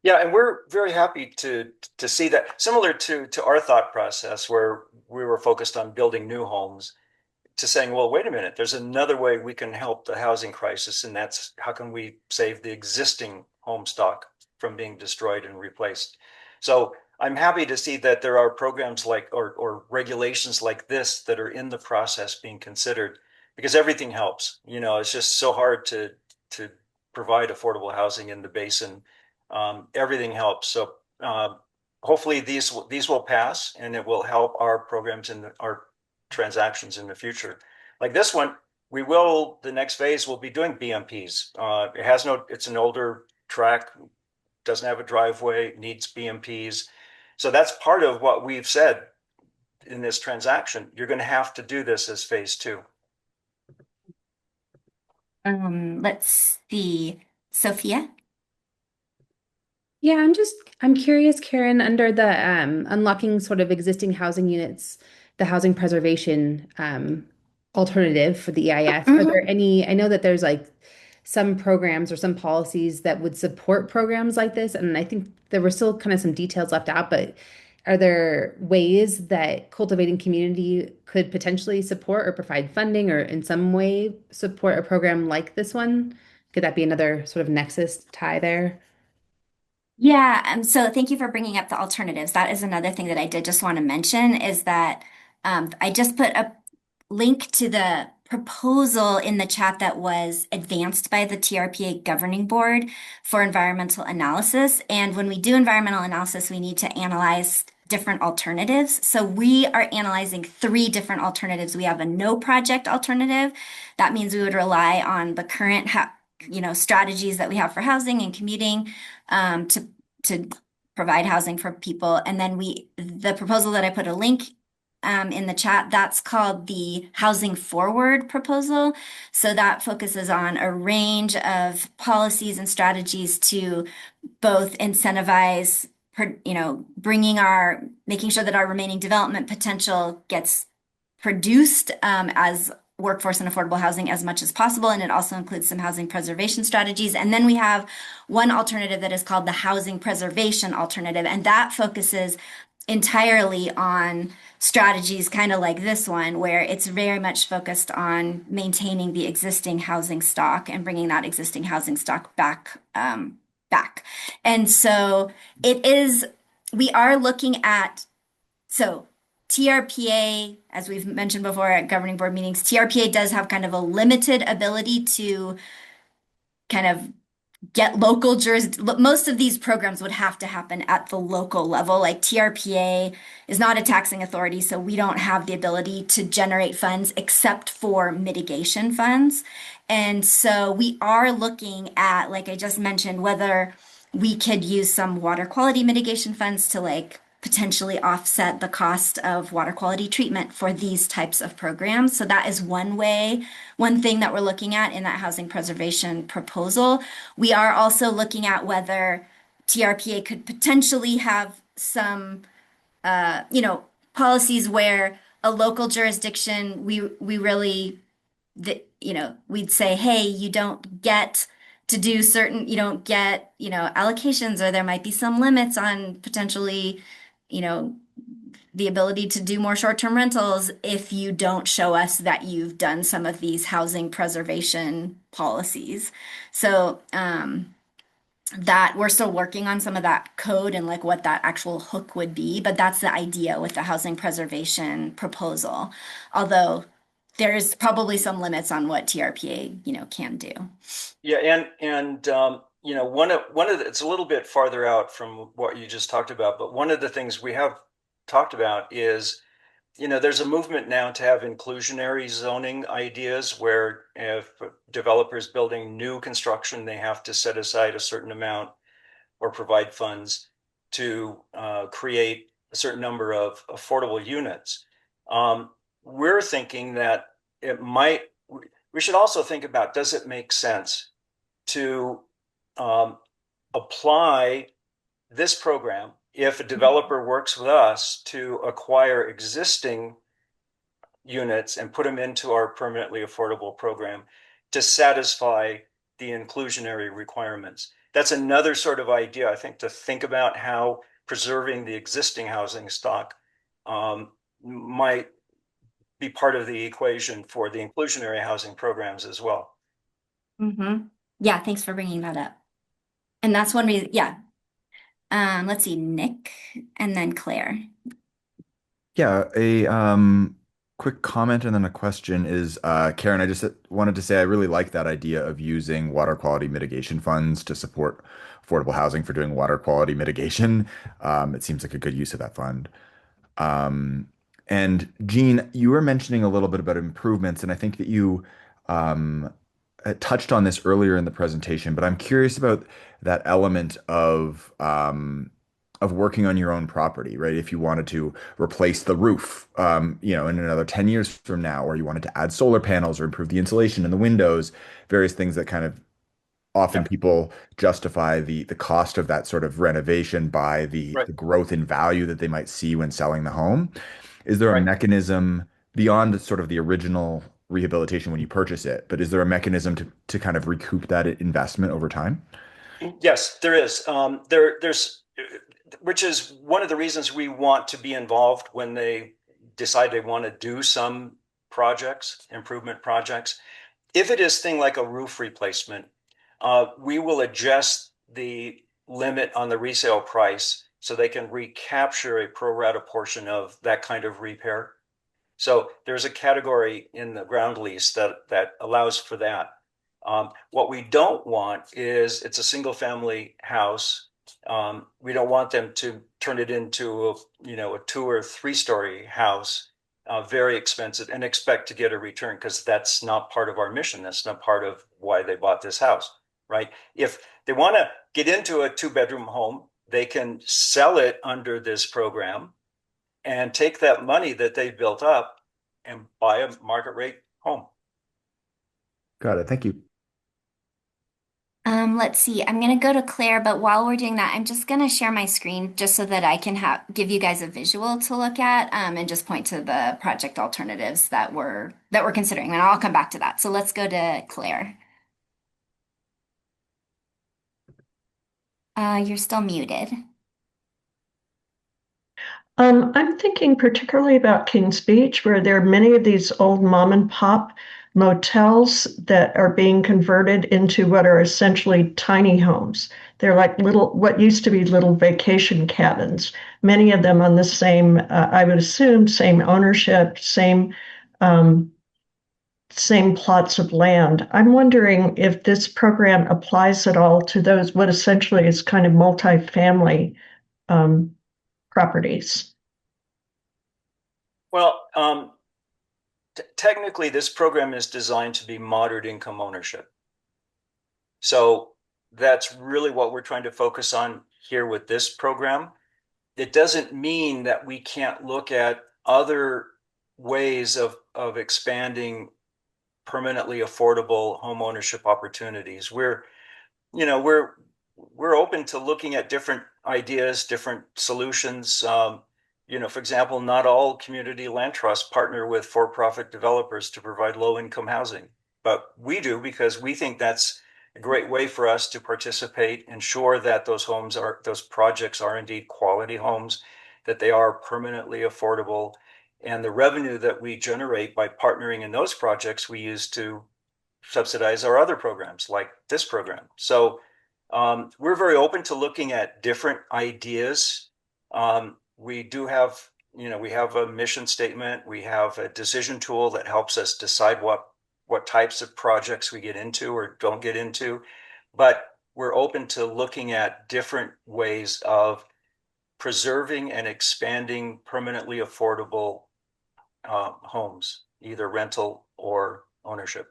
Yeah, and we're very happy to see that, similar to our thought process where we were focused on building new homes, to saying, well, wait a minute, there's another way we can help the housing crisis, and that's how can we save the existing home stock from being destroyed and replaced. So I'm happy to see that there are programs like or regulations like this that are in the process being considered, because everything helps. It's just so hard to provide affordable housing in the basin. Everything helps. So hopefully these will pass, and it will help our programs in our transactions in the future. Like this one, the next phase will be doing BMPs. It's an older track, doesn't have a driveway, needs BMPs. So that's part of what we've said in this transaction. You're going to have to do this as phase two. Let's see, Sophia. Yeah, I'm curious, Karen, under the unlocking sort of existing housing units, the housing preservation alternative for the EIS, are there any, I know that there's like some programs or some policies that would support programs like this, and I think there were still kind of some details left out, but are there ways that Cultivating Community could potentially support or provide funding or in some way support a program like this one? Could that be another sort of nexus tie there? Yeah, so thank you for bringing up the alternatives. That is another thing that I did just want to mention is that I just put a link to the proposal in the chat that was advanced by the TRPA Governing Board for environmental analysis. And when we do environmental analysis, we need to analyze different alternatives. So we are analyzing 3 different alternatives. We have a no project alternative. That means we would rely on the current strategies that we have for housing and commuting to provide housing for people. And then the proposal that I put a link in the chat, that's called the Housing Forward proposal. So that focuses on a range of policies and strategies to both incentivize, making sure that our remaining development potential gets produced as workforce and affordable housing as much as possible. And it also includes some housing preservation strategies. And then we have one alternative that is called the housing preservation alternative. And that focuses entirely on strategies kind of like this one, where it's very much focused on maintaining the existing housing stock and bringing that existing housing stock back. And so we are looking at, so TRPA, as we've mentioned before at governing board meetings, TRPA does have kind of a limited ability to kind of get local most of these programs would have to happen at the local level. Like TRPA is not a taxing authority, so we don't have the ability to generate funds except for mitigation funds. And so we are looking at, like I just mentioned, whether we could use some water quality mitigation funds to potentially offset the cost of water quality treatment for these types of programs. So that is one thing that we're looking at in that housing preservation proposal. We are also looking at whether TRPA could potentially have some, policies where a local jurisdiction, we'd say, hey, you don't get to do you don't get, allocations, or there might be some limits on potentially, the ability to do more short-term rentals if you don't show us that you've done some of these housing preservation policies. So that we're still working on some of that code and what that actual hook would be, but that's the idea with the housing preservation proposal. Although there's probably some limits on what TRPA, can do. Yeah, and one of it's a little bit farther out from what you just talked about, but one of the things we have talked about is, there's a movement now to have inclusionary zoning ideas where if developers building new construction, they have to set aside a certain amount or provide funds to create a certain number of affordable units. We're thinking that we should also think about, does it make sense to apply this program if a developer works with us to acquire existing units and put them into our permanently affordable program to satisfy the inclusionary requirements. That's another sort of idea, I think, to think about how preserving the existing housing stock might be part of the equation for the inclusionary housing programs as well. Yeah, thanks for bringing that up. And that's one reason, yeah. Let's see, Nick and then Claire. Yeah, a quick comment and then a question is, Karen, I just wanted to say I really like that idea of using water quality mitigation funds to support affordable housing for doing water quality mitigation. It seems like a good use of that fund. Um, and Jean, you were mentioning a little bit about improvements, and I think that you um, touched on this earlier in the presentation, but I'm curious about that element of working on your own property, right? If you wanted to replace the roof, in another 10 years from now, or you wanted to add solar panels or improve the insulation in the windows, various things that kind of often Yep. people justify the cost of that sort of renovation by Right. the growth in value that they might see when selling the home. Is there a Right. mechanism beyond sort of the original rehabilitation when you purchase it, but is there a mechanism to kind of recoup that investment over time? Yes, there is. There's, which is one of the reasons we want to be involved when they decide they want to do some projects, improvement projects. If it is thing like a roof replacement, we will adjust the limit on the resale price so they can recapture a pro rata portion of that kind of repair. So there's a category in the ground lease that allows for that. What we don't want is it's a single family house. We don't want them to turn it into a 2 or 3 story house, very expensive, and expect to get a return, because that's not part of our mission. That's not part of why they bought this house, right? If they want to get into a 2 bedroom home, they can sell it under this program and take that money that they've built up and buy a market rate home. Got it. Thank you. Let's see. I'm gonna go to Claire, but while we're doing that, I'm just gonna share my screen just so that I can give you guys a visual to look at, and just point to the project alternatives that we're considering, and I'll come back to that. So let's go to Claire. You're still muted. I'm thinking particularly about Kings Beach, where there are many of these old mom and pop motels that are being converted into what are essentially tiny homes. They're like what used to be little vacation cabins, many of them on the same, I would assume, same ownership, um, same plots of land. I'm wondering if this program applies at all to those, what essentially is kind of multifamily um, properties. Well, technically, this program is designed to be moderate income ownership. So that's really what we're trying to focus on here with this program. It doesn't mean that we can't look at other ways of expanding permanently affordable home ownership opportunities. You know, we're open to looking at different ideas, different solutions. For example, not all community land trusts partner with for-profit developers to provide low-income housing, but we do, because we think that's a great way for us to participate, ensure that those projects are indeed quality homes, that they are permanently affordable, and the revenue that we generate by partnering in those projects we use to subsidize our other programs like this program. So we're very open to looking at different ideas. We do have, we have a mission statement. We have a decision tool that helps us decide what types of projects we get into or don't get into. But we're open to looking at different ways of preserving and expanding permanently affordable homes, either rental or ownership.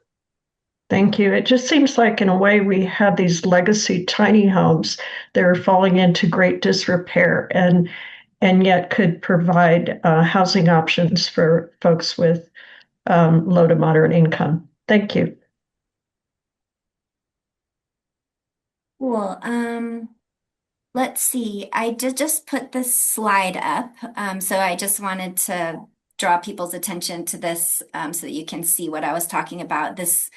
Thank you. It just seems like, in a way, we have these legacy tiny homes that are falling into great disrepair and yet could provide housing options for folks with low to moderate income. Thank you. Cool. Let's see. I did just put this slide up. So I just wanted to draw people's attention to this so that you can see what I was talking about. This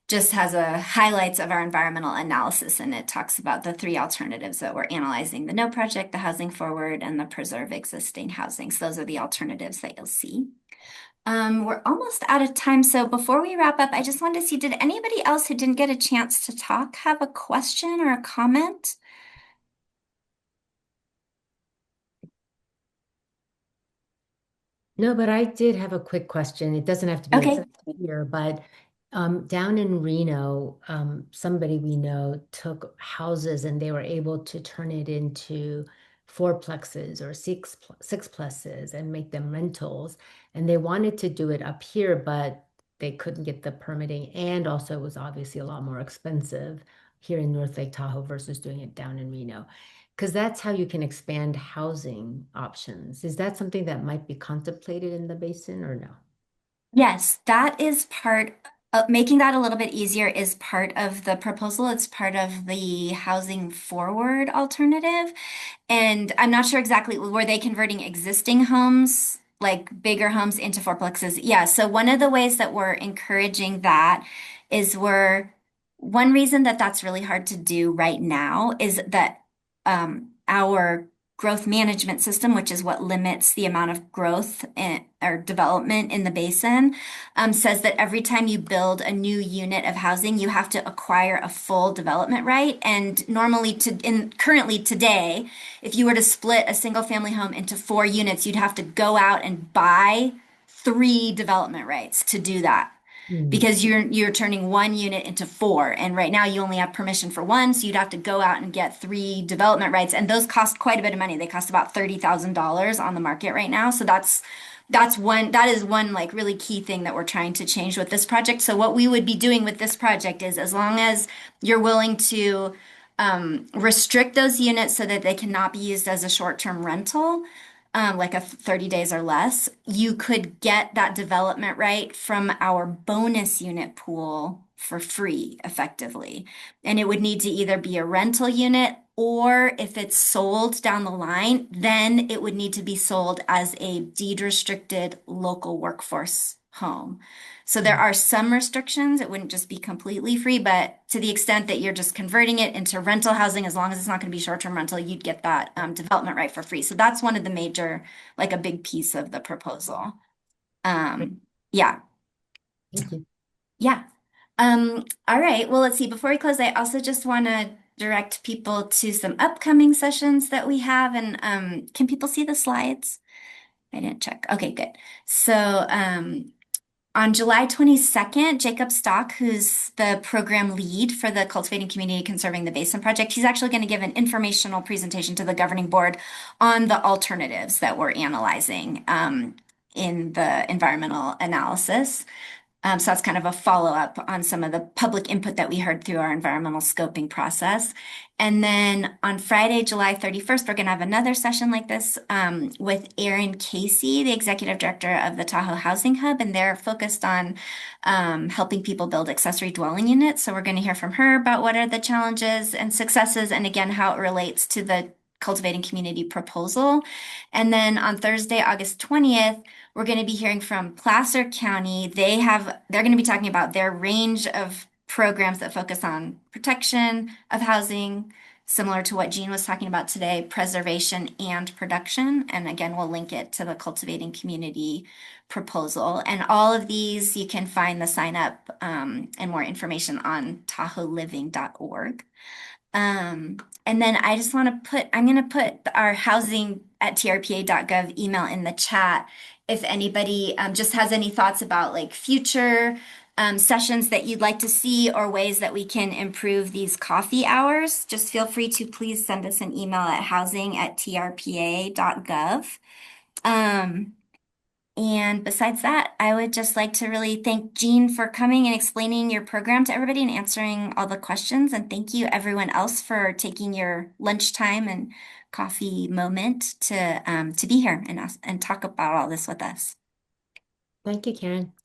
just has a highlights of our environmental analysis, and it talks about the three alternatives that we're analyzing: the no project, the housing forward, and the preserve existing housing. So those are the alternatives that you'll see. We're almost out of time. So before we wrap up, I just wanted to see, did anybody else who didn't get a chance to talk have a question or a comment? No, but I did have a quick question. It doesn't have to be Okay. here, but down in Reno, somebody we know took houses and they were able to turn it into fourplexes or sixplexes and make them rentals. And they wanted to do it up here, but they couldn't get the permitting. And also, it was obviously a lot more expensive here in North Lake Tahoe versus doing it down in Reno. Because that's how you can expand housing options. Is that something that might be contemplated in the basin or no? Yes, that is making that a little bit easier is part of the proposal. It's part of the housing forward alternative. And I'm not sure exactly, were they converting existing homes, like bigger homes, into fourplexes? Yeah. So one of the ways that we're encouraging that is one reason that that's really hard to do right now is that our growth management system, which is what limits the amount of growth or development in the basin, says that every time you build a new unit of housing, you have to acquire a full development right. And currently today, if you were to split a single family home into 4 units, you'd have to go out and buy 3 development rights to do that Hmm. because you're turning 1 unit into 4, and right now you only have permission for 1, so you'd have to go out and get 3 development rights, and those cost quite a bit of money. They cost about $30,000 on the market right now. So that is one like really key thing that we're trying to change with this project. So what we would be doing with this project is, as long as you're willing to restrict those units so that they cannot be used as a short-term rental, like 30 days or less, you could get that development right from our bonus unit pool for free, effectively. And it would need to either be a rental unit, or if it's sold down the line, then it would need to be sold as a deed restricted local workforce home. So there are some restrictions. It wouldn't just be completely free, but to the extent that you're just converting it into rental housing, as long as it's not going to be short-term rental, you'd get that development right for free. So that's one of the major, like a big piece of the proposal. Yeah, Thank you. yeah. All right. Well, let's see. Before we close, I also just want to direct people to some upcoming sessions that we have. And can people see the slides? I didn't check. Okay, good. So on July 22nd, Jacob Stock, who's the program lead for the Cultivating Community, Conserving the Basin project, he's actually going to give an informational presentation to the governing board on the alternatives that we're analyzing in the environmental analysis. So that's kind of a follow-up on some of the public input that we heard through our environmental scoping process. And then on Friday, July 31st, we're going to have another session like this with Erin Casey, the executive director of the Tahoe Housing Hub, and they're focused on helping people build accessory dwelling units. So we're going to hear from her about what are the challenges and successes, and again, how it relates to the Cultivating Community proposal. And then on Thursday, August 20th, we're going to be hearing from Placer County. They're going to be talking about their range of programs that focus on protection of housing, similar to what Jean was talking about today, preservation and production. And again, we'll link it to the Cultivating Community proposal. And all of these, you can find the sign up and more information on tahoeliving.org. And then I'm going to put our housing@trpa.gov email in the chat. If anybody just has any thoughts about like future sessions that you'd like to see, or ways that we can improve these coffee hours, just feel free to please send us an email at housing@trpa.gov. Um, And besides that, I would just like to really thank Jean for coming and explaining your program to everybody and answering all the questions. And thank you everyone else for taking your lunchtime and coffee moment to be here and talk about all this with us. Thank you, Karen.